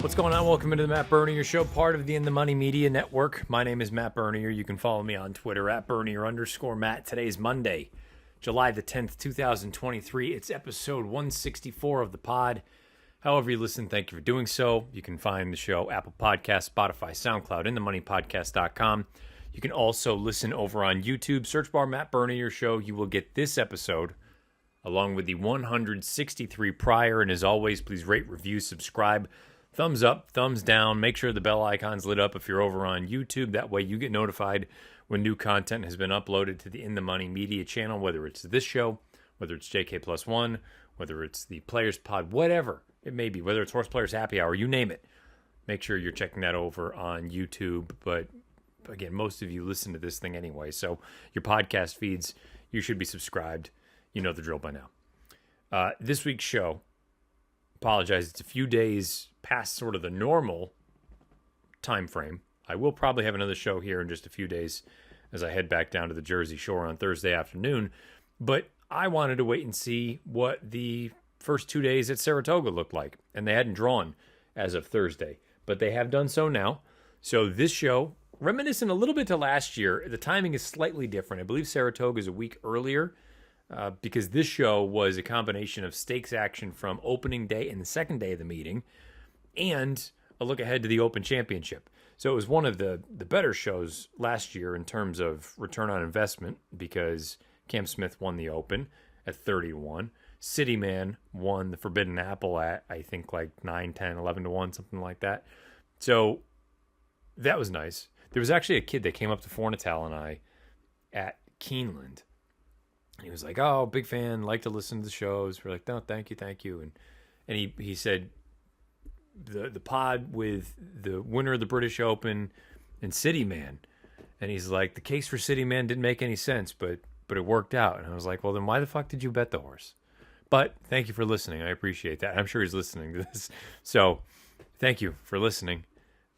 What's going on? Welcome into the Matt Bernier Show, part of the In the Money Media Network. My name is Matt Bernier. You can follow me on Twitter at Bernier_Matt. Today's Monday, July the 10th, 2023. It's episode 164 of the pod. However you listen, thank you for doing so. You can find the show Apple Podcasts, Spotify, SoundCloud, InTheMoneyPodcast.com. You can also listen over on YouTube. Search bar Matt Bernier Show. You will get this episode along with the 163 prior. And as always, please rate, review, subscribe. Thumbs up, thumbs down. Make sure the bell icon's lit up if you're over on YouTube. That way you get notified when new content has been uploaded to the In the Money Media channel, whether it's this show, whether it's JK Plus One, whether it's the Players Pod, whatever it may be, whether it's Horse Players Happy Hour, you name it. Make sure you're checking that over on YouTube. But again, most of you listen to this thing anyway, so your podcast feeds, you should be subscribed. You know the drill by now. This week's show, apologize, it's a few days past sort of the normal time frame. I will probably have another show here in just a few days as I head back down to the Jersey Shore on Thursday afternoon. But I wanted to wait and see what the first 2 days at Saratoga looked like. And they hadn't drawn as of Thursday, but they have done so now. So this show, reminiscent a little bit to last year, the timing is slightly different. I believe Saratoga is a week earlier. Because this show was a combination of stakes action from opening day and the second day of the meeting and a look ahead to the Open Championship. So it was one of the better shows last year in terms of return on investment because Cam Smith won the Open at 30-1. Cityman won the Forbidden Apple at, I think, like 9, 10, 11-1, something like that. So that was nice. There was actually a kid that came up to Fornatal and I at Keeneland. He was like, "Oh, big fan, like to listen to the shows." We're like, "No, thank you." And he said the pod with the winner of the British Open and Cityman. And he's like, "The case for Cityman didn't make any sense, but it worked out." And I was like, "Well, then why the fuck did you bet the horse?" But thank you for listening. I appreciate that. I'm sure he's listening to this. So thank you for listening.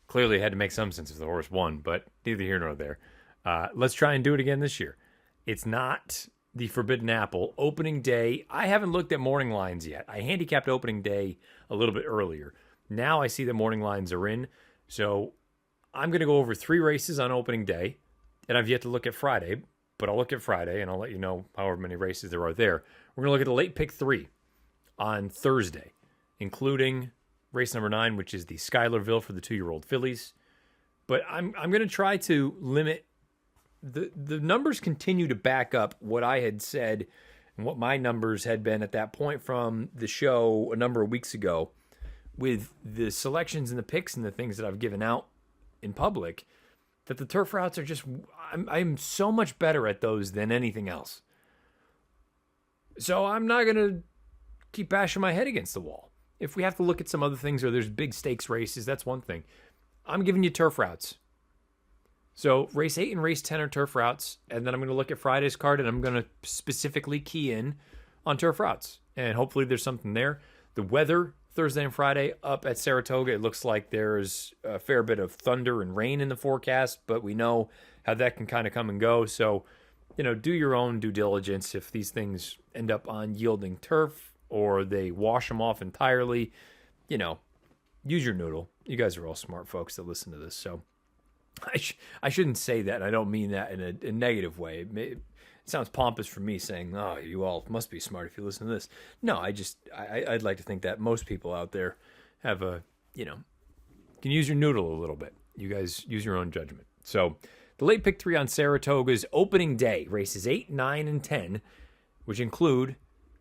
Clearly it had to make some sense if the horse won, but neither here nor there. Let's try and do it again this year. It's not the Forbidden Apple. Opening day, I haven't looked at morning lines yet. I handicapped opening day a little bit earlier. Now I see that morning lines are in. So I'm going to go over 3 races on opening day. And I've yet to look at Friday, but I'll look at Friday and I'll let you know however many races there are there. We're going to look at the late pick 3 on Thursday, including race number 9, which is the Schuylerville for the 2-year-old fillies. But I'm going to try to limit. The numbers continue to back up what I had said and what my numbers had been at that point from the show a number of weeks ago with the selections and the picks and the things that I've given out in public, that the turf routes are just, I'm so much better at those than anything else. So I'm not going to keep bashing my head against the wall. If we have to look at some other things or there's big stakes races, that's one thing. I'm giving you turf routes. So race 8 and race 10 are turf routes, and then I'm going to look at Friday's card, and I'm going to specifically key in on turf routes, and hopefully there's something there. The weather Thursday and Friday up at Saratoga, it looks like there's a fair bit of thunder and rain in the forecast, but we know how that can kind of come and go. So, do your own due diligence. If these things end up on yielding turf or they wash them off entirely, use your noodle. You guys are all smart folks that listen to this, so I shouldn't say that. I don't mean that in a negative way. It sounds pompous for me saying, "Oh, you all must be smart if you listen to this." No, I'd like to think that most people out there have can use your noodle a little bit. You guys use your own judgment. So the late pick 3 on Saratoga's opening day, races 8, 9, and 10, which include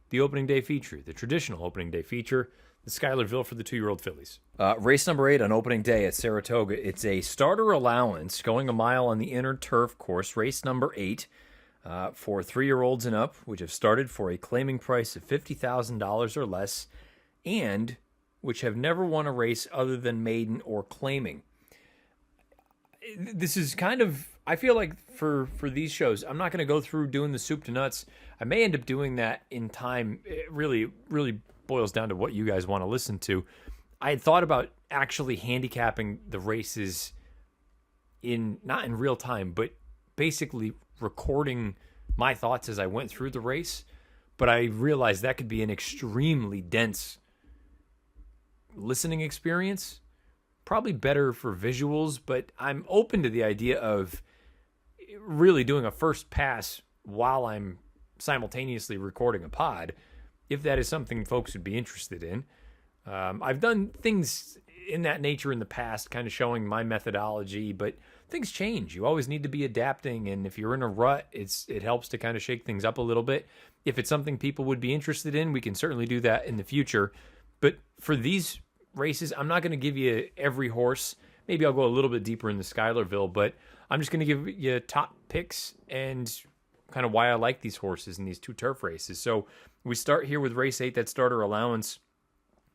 the opening day feature, the traditional opening day feature, the Schuylerville for the 2-year-old fillies. Race number 8 on opening day at Saratoga. It's a starter allowance going a mile on the inner turf course. Race number 8 for 3-year-olds and up, which have started for a claiming price of $50,000 or less, and which have never won a race other than maiden or claiming. This is kind of, I feel like for these shows, I'm not going to go through doing the soup to nuts. I may end up doing that in time. It really boils down to what you guys want to listen to. I had thought about actually handicapping the races not in real time, but basically recording my thoughts as I went through the race. But I realized that could be an extremely dense listening experience. probably better for visuals, but I'm open to the idea of really doing a first pass while I'm simultaneously recording a pod, if that is something folks would be interested in. I've done things in that nature in the past, kind of showing my methodology, but things change. You always need to be adapting, and if you're in a rut, it helps to kind of shake things up a little bit. If it's something people would be interested in, we can certainly do that in the future. But for these races, I'm not going to give you every horse. Maybe I'll go a little bit deeper into Schuylerville, but I'm just going to give you top picks and kind of why I like these horses in these two turf races. So we start here with race 8, that starter allowance.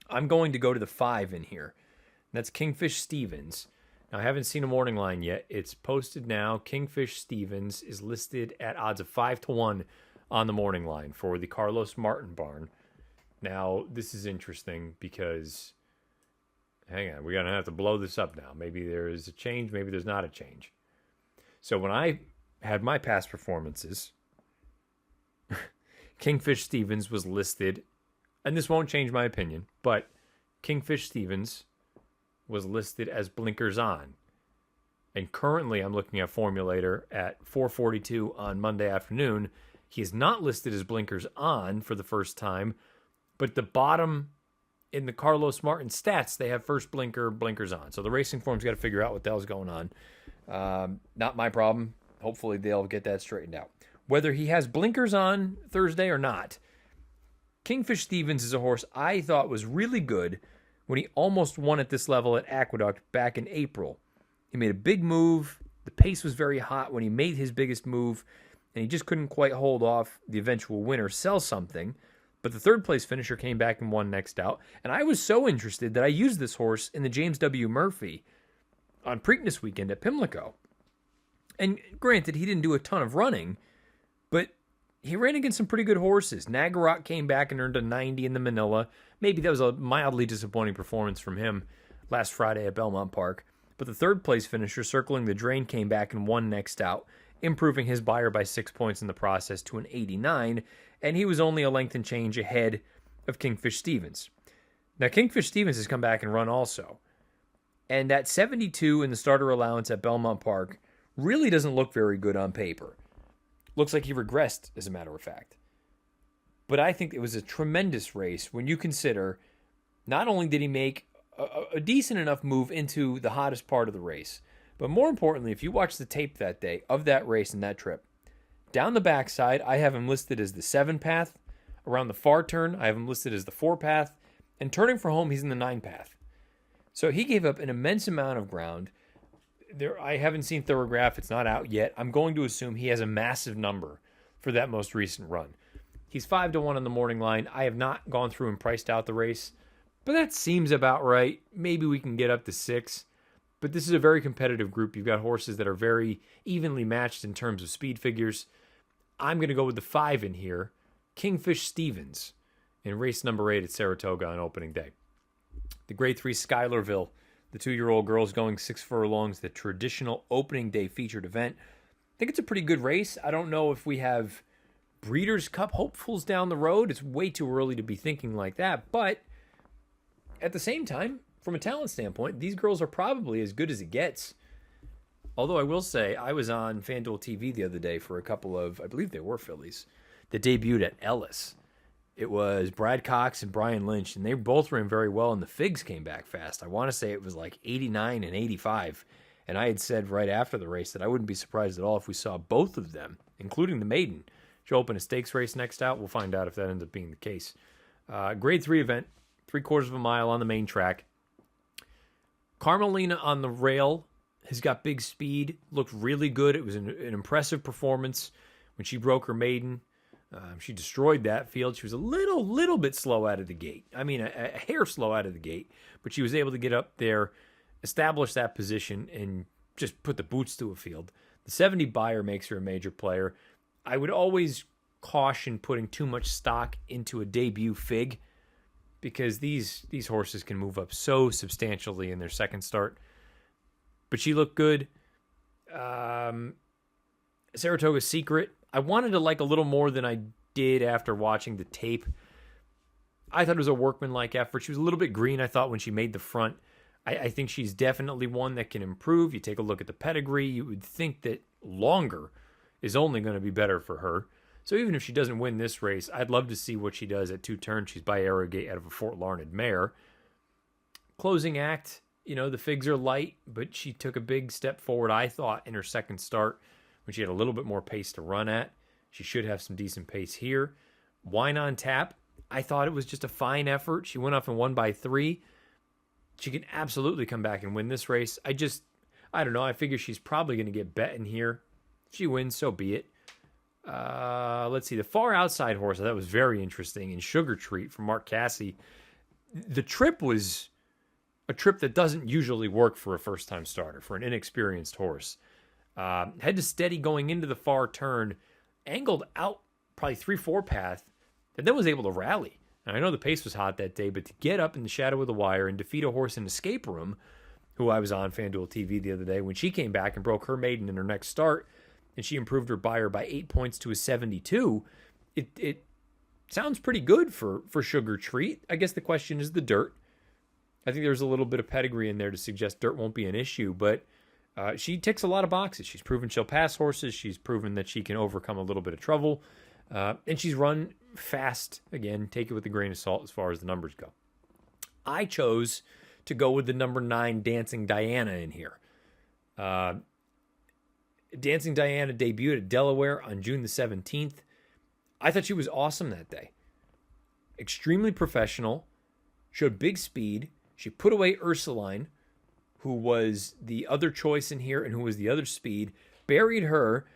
I'm going to go to the 5 in here. That's Kingfish Stevens. Now, I haven't seen a morning line yet. It's posted now. Kingfish Stevens is listed at odds of 5-1 on the morning line for the Carlos Martin barn. Now, this is interesting because, hang on, we're going to have to blow this up now. Maybe there is a change, maybe there's not a change. So when I had my past performances, Kingfish Stevens was listed, and this won't change my opinion, but Kingfish Stevens was listed as blinkers on. And currently I'm looking at Formulator at 4:42 on Monday afternoon. He is not listed as blinkers on for the first time, but at the bottom in the Carlos Martin stats, they have first blinker, blinkers on. So the racing form's got to figure out what the hell's going on. Not my problem. Hopefully they'll get that straightened out. Whether he has blinkers on Thursday or not, Kingfish Stevens is a horse I thought was really good when he almost won at this level at Aqueduct back in April. He made a big move. The pace was very hot when he made his biggest move, and he just couldn't quite hold off the eventual winner, Sell Something. But the third place finisher came back and won next out. And I was so interested that I used this horse in the James W. Murphy on Preakness weekend at Pimlico. And granted, he didn't do a ton of running, but he ran against some pretty good horses. Nagarot came back and earned a 90 in the Manila. Maybe that was a mildly disappointing performance from him last Friday at Belmont Park. But the third place finisher, Circling the Drain, came back and won next out, improving his buyer by 6 points in the process to an 89, and he was only a length and change ahead of Kingfish Stevens. Now, Kingfish Stevens has come back and run also. And that 72 in the starter allowance at Belmont Park really doesn't look very good on paper. Looks like he regressed, as a matter of fact. But I think it was a tremendous race when you consider not only did he make a decent enough move into the hottest part of the race, but more importantly, if you watch the tape that day of that race and that trip, down the backside, I have him listed as the 7 path. Around the far turn, I have him listed as the 4 path. And turning for home, he's in the 9 path. So he gave up an immense amount of ground. I haven't seen Thoroughgraph. It's not out yet. I'm going to assume he has a massive number for that most recent run. He's 5-1 on the morning line. I have not gone through and priced out the race, but that seems about right. Maybe we can get up to 6. But this is a very competitive group. You've got horses that are very evenly matched in terms of speed figures. I'm going to go with the 5 in here, Kingfish Stevens, in race number 8 at Saratoga on opening day. The Grade 3 Schuylerville, the 2-year-old girls going 6 furlongs, the traditional opening day featured event. I think it's a pretty good race. I don't know if we have Breeders' Cup hopefuls down the road. It's way too early to be thinking like that. But at the same time, from a talent standpoint, these girls are probably as good as it gets. Although I will say, I was on FanDuel TV the other day for a couple of, I believe they were fillies, that debuted at Ellis. It was Brad Cox and Brian Lynch, and they both ran very well, and the Figs came back fast. I want to say it was like 89 and 85, and I had said right after the race that I wouldn't be surprised at all if we saw both of them, including the maiden, show up in a stakes race next out. We'll find out if that ends up being the case. Grade 3 event, 3/4 of a mile on the main track. Carmelina on the rail has got big speed, looked really good. It was an impressive performance when she broke her maiden. She destroyed that field. She was a little bit slow out of the gate. I mean, a hair slow out of the gate, but she was able to get up there, establish that position, and just put the boots to a field. The 70 buyer makes her a major player. I would always caution putting too much stock into a debut Fig because these horses can move up so substantially in their second start. But she looked good. Saratoga Secret, I wanted to like a little more than I did after watching the tape. I thought it was a workmanlike effort. She was a little bit green, I thought, when she made the front. I think she's definitely one that can improve. You take a look at the pedigree, you would think that longer is only going to be better for her. So even if she doesn't win this race, I'd love to see what she does at 2 turns. She's by Arrogate out of a Fort Larned mare. Closing act, the figs are light, but she took a big step forward, I thought, in her second start when she had a little bit more pace to run at. She should have some decent pace here. Wine on Tap, I thought it was just a fine effort. She went off and won by 3. She can absolutely come back and win this race. I don't know. I figure she's probably going to get bet in here. If she wins, so be it. Let's see. The far outside horse, I thought was very interesting. In Sugar Treat from Mark Casse. The trip was a trip that doesn't usually work for a first-time starter, for an inexperienced horse. Head to steady going into the far turn, angled out probably 3-4 path, and then was able to rally. And I know the pace was hot that day, but to get up in the shadow of the wire and defeat a horse in Escape Room, who I was on FanDuel TV the other day, when she came back and broke her maiden in her next start, and she improved her buyer by 8 points to a 72, it sounds pretty good for Sugar Treat. I guess the question is the dirt. I think there's a little bit of pedigree in there to suggest dirt won't be an issue, but she ticks a lot of boxes. She's proven she'll pass horses. She's proven that she can overcome a little bit of trouble. And she's run fast. Again, take it with a grain of salt as far as the numbers go. I chose to go with the number 9 Dancing Diana in here. Dancing Diana debuted at Delaware on June the 17th. I thought she was awesome that day. Extremely professional. Showed big speed. She put away Ursuline, who was the other choice in here and who was the other speed. Buried her.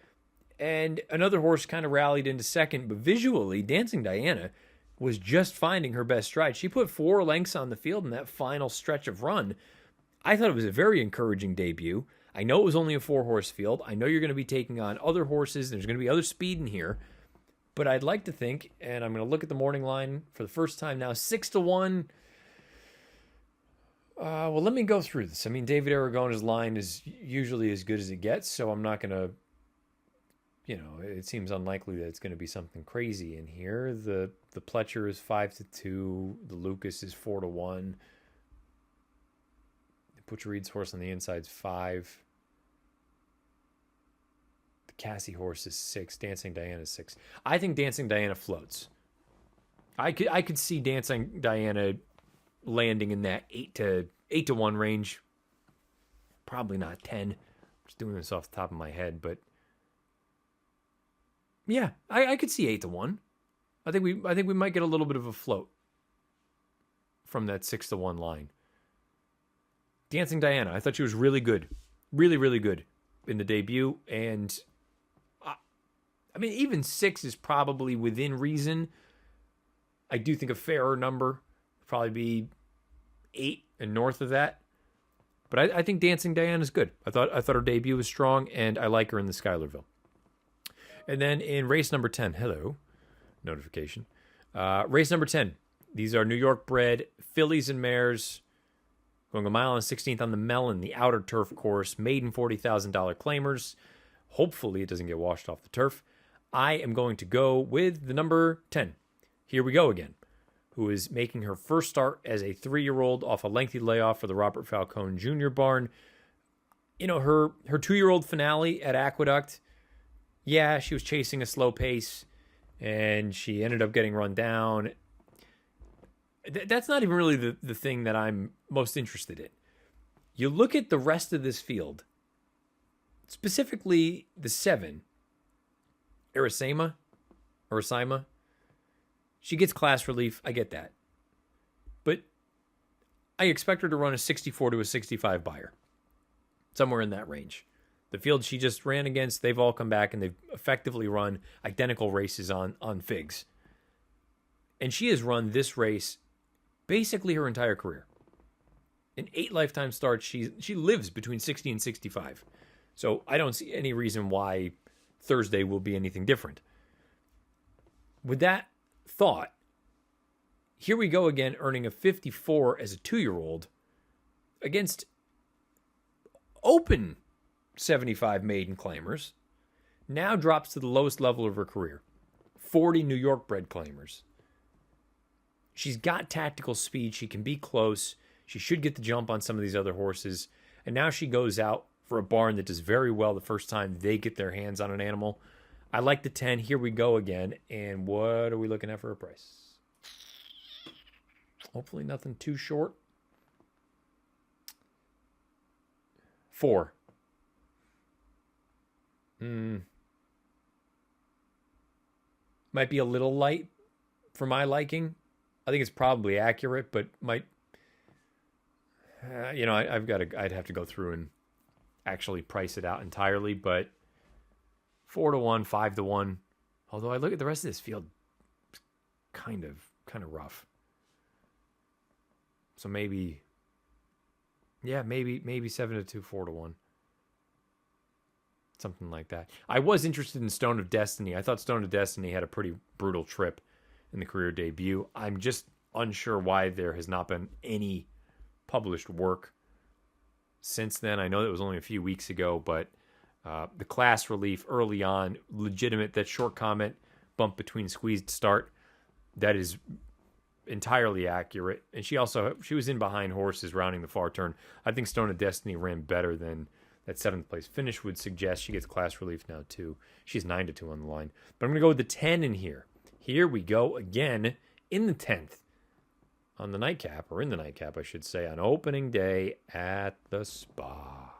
And another horse kind of rallied into second, but visually, Dancing Diana was just finding her best stride. She put 4 lengths on the field in that final stretch of run. I thought it was a very encouraging debut. I know it was only a 4-horse field. I know you're going to be taking on other horses. There's going to be other speed in here. But I'd like to think, and I'm going to look at the morning line for the first time now, 6-1. Well, let me go through this. I mean, David Aragona's line is usually as good as it gets, so I'm not going to, it seems unlikely that it's going to be something crazy in here. The Pletcher is 5-2. The Lucas is 4-1. The Butcher Reed's horse on the inside is 5. The Cassie horse is 6. Dancing Diana is 6. I think Dancing Diana floats. I could see Dancing Diana landing in that 8-1 range. Probably not 10. I'm just doing this off the top of my head, but yeah, I could see 8-1. I think we might get a little bit of a float from that 6-1 line. Dancing Diana, I thought she was really good. Really, really good in the debut. And I mean, even 6 is probably within reason. I do think a fairer number would probably be 8 and north of that. But I think Dancing Diana is good. I thought her debut was strong, and I like her in the Schuylerville. And then in race number 10, hello, notification. Race number 10, these are New York bred fillies and mares going a mile and 16th on the Mellon, the outer turf course, maiden $40,000 claimers. Hopefully it doesn't get washed off the turf. I am going to go with the number 10. Here we go again, who is making her first start as a 3-year-old off a lengthy layoff for the Robert Falcone Jr. barn. Her 2-year-old finale at Aqueduct, yeah, she was chasing a slow pace, and she ended up getting run down. That's not even really the thing that I'm most interested in. You look at the rest of this field, specifically the 7, Arisima. She gets class relief. I get that. But I expect her to run a 64 to a 65 buyer. Somewhere in that range. The field she just ran against, they've all come back and they've effectively run identical races on figs. And she has run this race basically her entire career. In 8 lifetime starts, she lives between 60 and 65. So I don't see any reason why Thursday will be anything different. With that thought, here we go again, earning a 54 as a 2-year-old against open 75 maiden claimers. Now drops to the lowest level of her career, 40 New York bred claimers. She's got tactical speed. She can be close. She should get the jump on some of these other horses. And now she goes out for a barn that does very well the first time they get their hands on an animal. I like the 10. Here we go again. And what are we looking at for a price? Hopefully nothing too short. 4. Might be a little light for my liking. I think it's probably accurate, but might... I'd have to go through and actually price it out entirely, but 4-1, 5-1. Although I look at the rest of this field, it's kind of rough. So maybe 7-2, 4-1. Something like that. I was interested in Stone of Destiny. I thought Stone of Destiny had a pretty brutal trip in the career debut. I'm just unsure why there has not been any published work since then. I know that was only a few weeks ago, but the class relief early on, legitimate, that short comment, bump between squeezed start, that is entirely accurate. And she was in behind horses rounding the far turn. I think Stone of Destiny ran better than that 7th place finish would suggest. She gets class relief now too. She's 9-2 on the line. But I'm going to go with the 10 in here. Here we go again in the 10th. On the nightcap, or in the nightcap, I should say, on opening day at the Spa.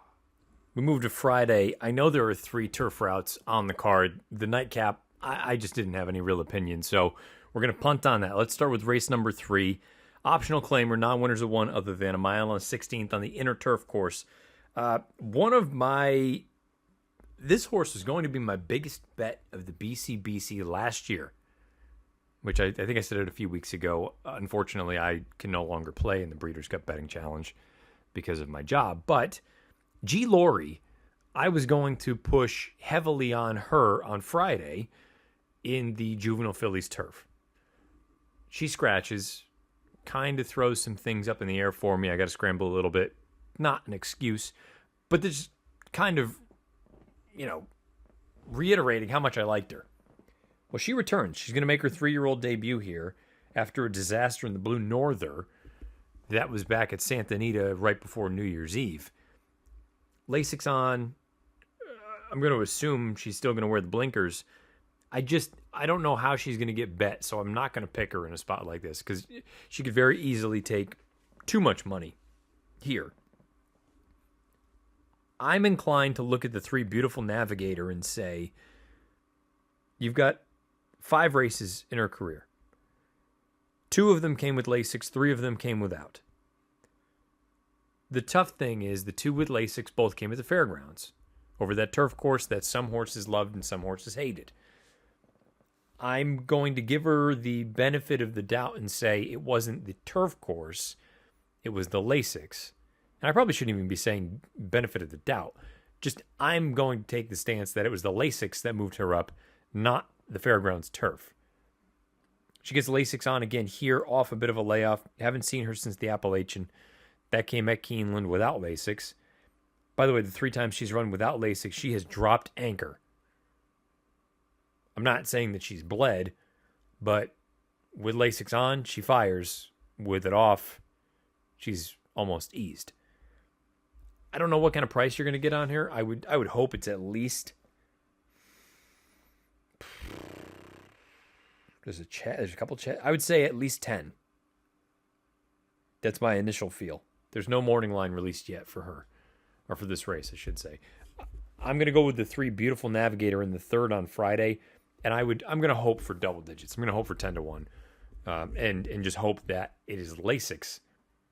We move to Friday. I know there are 3 turf routes on the card. The nightcap, I just didn't have any real opinion, so we're going to punt on that. Let's start with race number 3. Optional claimer, non-winners of one other than a mile and a 16th on the inner turf course. This horse is going to be my biggest bet of the BCBC last year, which I think I said it a few weeks ago. Unfortunately, I can no longer play in the Breeders' Cup Betting Challenge because of my job. But G. Laurie, I was going to push heavily on her on Friday in the Juvenile Fillies turf. She scratches, kind of throws some things up in the air for me. I got to scramble a little bit. Not an excuse, but this kind of, reiterating how much I liked her. Well, she returns. She's going to make her 3-year-old debut here after a disaster in the Blue Norther. That was back at Santa Anita right before New Year's Eve. Lasix on. I'm going to assume she's still going to wear the blinkers. I don't know how she's going to get bet, so I'm not going to pick her in a spot like this because she could very easily take too much money here. I'm inclined to look at the 3 Beautiful Navigator and say, you've got 5 races in her career. 2 of them came with Lasix, 3 of them came without. The tough thing is the 2 with Lasix both came at the fairgrounds over that turf course that some horses loved and some horses hated. I'm going to give her the benefit of the doubt and say it wasn't the turf course, it was the Lasix. And I probably shouldn't even be saying benefit of the doubt. Just I'm going to take the stance that it was the Lasix that moved her up, not the fairgrounds turf. She gets Lasix on again here off a bit of a layoff. Haven't seen her since the Appalachian. That came at Keeneland without Lasix. By the way, the 3 times she's run without Lasix, she has dropped anchor. I'm not saying that she's bled, but with Lasix on, she fires. With it off, she's almost eased. I don't know what kind of price you're going to get on here. I would hope it's at least... There's a couple chat. I would say at least 10. That's my initial feel. There's no morning line released yet for her. Or for this race, I should say. I'm going to go with the 3 Beautiful Navigator in the 3rd on Friday. And I'm going to hope for double digits. I'm going to hope for 10-1. And just hope that it is Lasix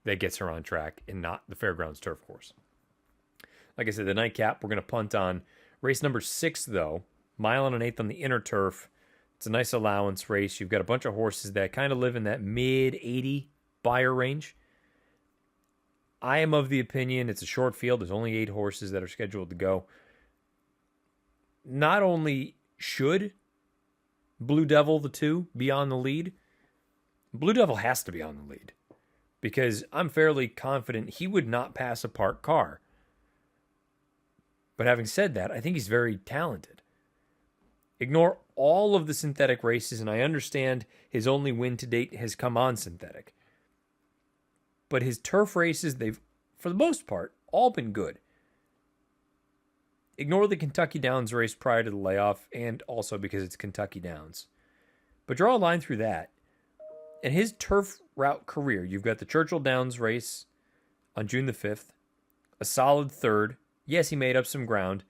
that gets her on track and not the fairgrounds turf course. Like I said, the nightcap, we're going to punt on. Race number 6, though. Mile and an 1/8 on the inner turf. It's a nice allowance race. You've got a bunch of horses that kind of live in that mid-80 buyer range. I am of the opinion it's a short field. There's only 8 horses that are scheduled to go. Not only should Blue Devil, the 2, be on the lead, Blue Devil has to be on the lead because I'm fairly confident he would not pass a parked car. But having said that, I think he's very talented. Ignore all of the synthetic races, and I understand his only win to date has come on synthetic. But his turf races, they've, for the most part, all been good. Ignore the Kentucky Downs race prior to the layoff, and also because it's Kentucky Downs. But draw a line through that. In his turf route career, you've got the Churchill Downs race on June the 5th, a solid third. Yes, he made up some ground,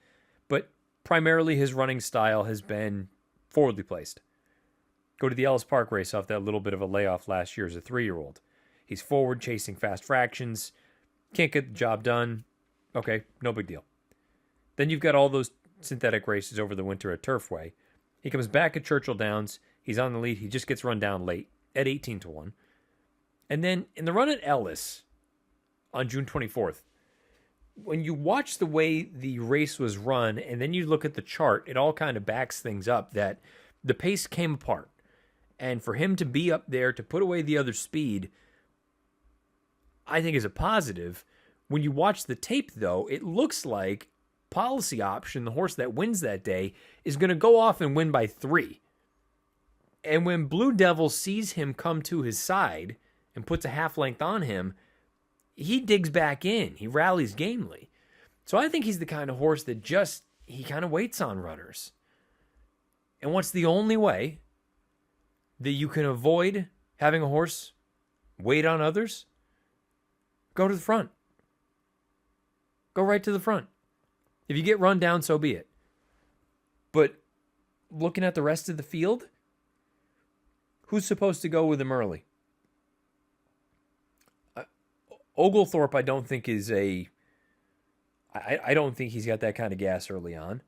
but primarily his running style has been forwardly placed. Go to the Ellis Park race off that little bit of a layoff last year as a 3-year-old. He's forward, chasing fast fractions, can't get the job done. Okay, no big deal. Then you've got all those synthetic races over the winter at Turfway. He comes back at Churchill Downs. He's on the lead. He just gets run down late at 18-1. And then in the run at Ellis on June 24th, when you watch the way the race was run and then you look at the chart, it all kind of backs things up that the pace came apart. And for him to be up there to put away the other speed, I think is a positive. When you watch the tape, though, it looks like Policy Option, the horse that wins that day, is going to go off and win by 3. And when Blue Devil sees him come to his side and puts a half length on him, he digs back in. He rallies gamely. So I think he's the kind of horse that he kind of waits on runners. And what's the only way that you can avoid having a horse wait on others? Go to the front. Go right to the front. If you get run down, so be it. But looking at the rest of the field, who's supposed to go with him early? Oglethorpe, I don't think is I don't think he's got that kind of gas early on.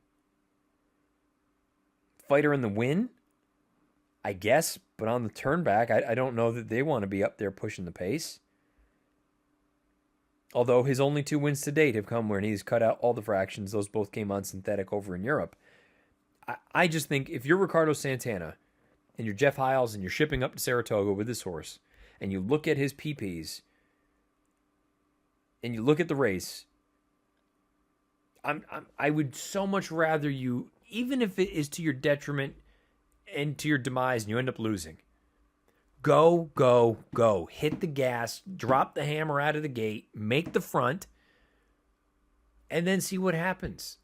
Fighter in the Win, I guess, but on the turn back, I don't know that they want to be up there pushing the pace. Although his only 2 wins to date have come when he's cut out all the fractions. Those both came on synthetic over in Europe. I just think if you're Ricardo Santana and you're Jeff Hiles and you're shipping up to Saratoga with this horse and you look at his PPs and you look at the race, I would so much rather you, even if it is to your detriment and to your demise and you end up losing, go, go, go. Hit the gas, drop the hammer out of the gate, make the front, and then see what happens.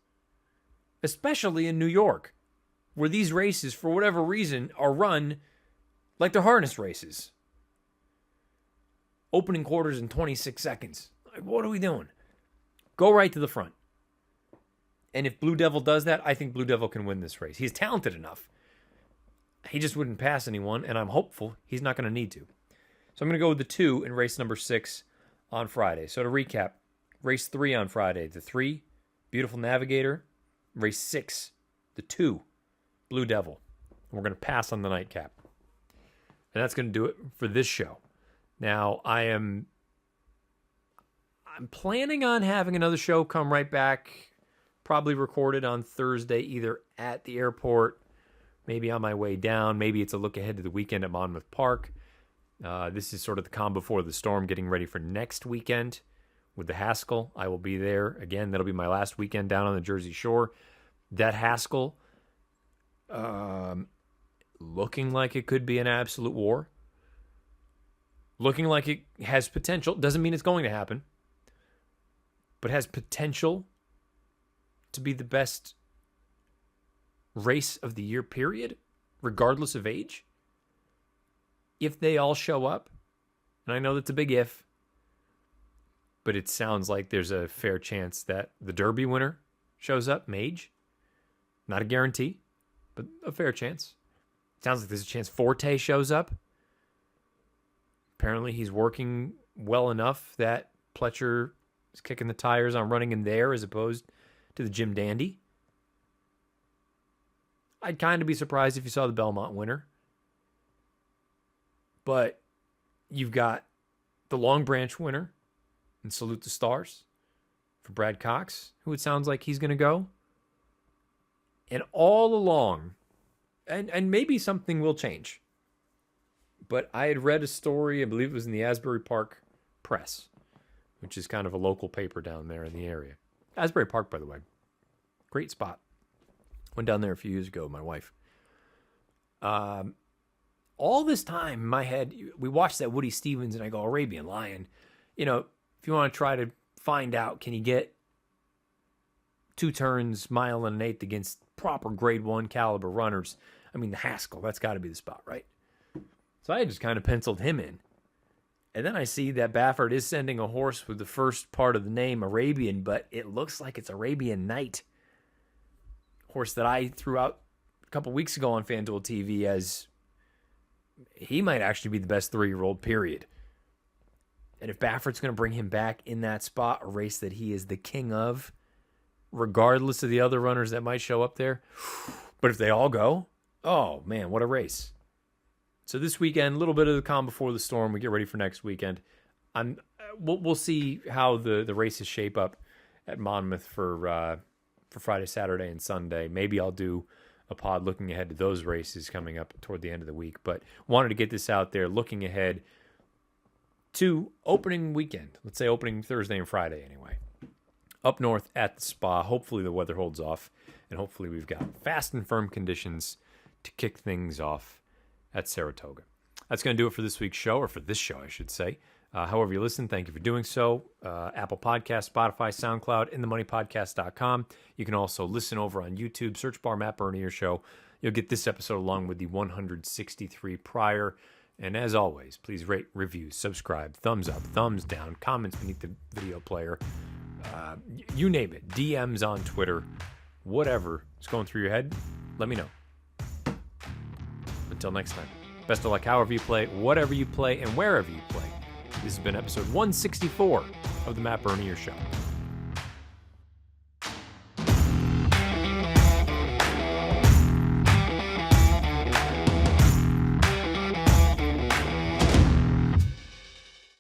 Especially in New York, where these races, for whatever reason, are run like they're harness races. Opening quarters in 26 seconds. Like, what are we doing? Go right to the front. And if Blue Devil does that, I think Blue Devil can win this race. He's talented enough. He just wouldn't pass anyone, and I'm hopeful he's not going to need to. So I'm going to go with the 2 in race number 6 on Friday. So to recap, race 3 on Friday, the 3, Beautiful Navigator. Race 6, the 2, Blue Devil. And we're going to pass on the nightcap. And that's going to do it for this show. Now, I'm planning on having another show come right back, probably recorded on Thursday, either at the airport, maybe on my way down. Maybe it's a look ahead to the weekend at Monmouth Park. This is sort of the calm before the storm, getting ready for next weekend with the Haskell. I will be there. Again, that'll be my last weekend down on the Jersey Shore. That Haskell, looking like it could be an absolute war. Looking like it has potential. Doesn't mean it's going to happen. But has potential to be the best race of the year, period, regardless of age. If they all show up, and I know that's a big if, but it sounds like there's a fair chance that the Derby winner shows up, Mage. Not a guarantee, but a fair chance. Sounds like there's a chance Forte shows up. Apparently he's working well enough that Pletcher is kicking the tires on running him there as opposed to the Jim Dandy. I'd kind of be surprised if you saw the Belmont winner. But you've got the Long Branch winner and Salute the Stars for Brad Cox, who it sounds like he's going to go. And all along, and maybe something will change, but I had read a story, I believe it was in the Asbury Park Press, which is kind of a local paper down there in the area. Asbury Park, by the way. Great spot. Went down there a few years ago with my wife. All this time in my head, we watched that Woody Stevens and I go, Arabian Lion. if you want to try to find out, can you get 2 turns, mile and an eighth against proper grade 1 caliber runners? I mean, the Haskell, that's got to be the spot, right? So I just kind of penciled him in. And then I see that Baffert is sending a horse with the first part of the name Arabian, but it looks like it's Arabian Night. Horse that I threw out a couple weeks ago on FanDuel TV as he might actually be the best 3-year-old, period. And if Baffert's going to bring him back in that spot, a race that he is the king of, regardless of the other runners that might show up there. But if they all go, oh, man, what a race. So this weekend, a little bit of the calm before the storm. We get ready for next weekend. We'll see how the races shape up at Monmouth for Friday, Saturday, and Sunday. Maybe I'll do a pod looking ahead to those races coming up toward the end of the week. But wanted to get this out there, looking ahead to opening weekend. Let's say opening Thursday and Friday anyway. Up north at the Spa. Hopefully the weather holds off, and hopefully we've got fast and firm conditions to kick things off at Saratoga. That's going to do it for this week's show, or for this show, I should say. However you listen, thank you for doing so. Apple Podcasts, Spotify, SoundCloud, inthemoneypodcast.com. You can also listen over on YouTube. Search bar Matt Bernier Show. You'll get this episode along with the 163 prior. And as always, please rate, review, subscribe, thumbs up, thumbs down, comments beneath the video player. You name it. DMs on Twitter. Whatever is going through your head, let me know. Until next time, best of luck however you play, whatever you play, and wherever you play. This has been episode 164 of the Matt Bernier Show.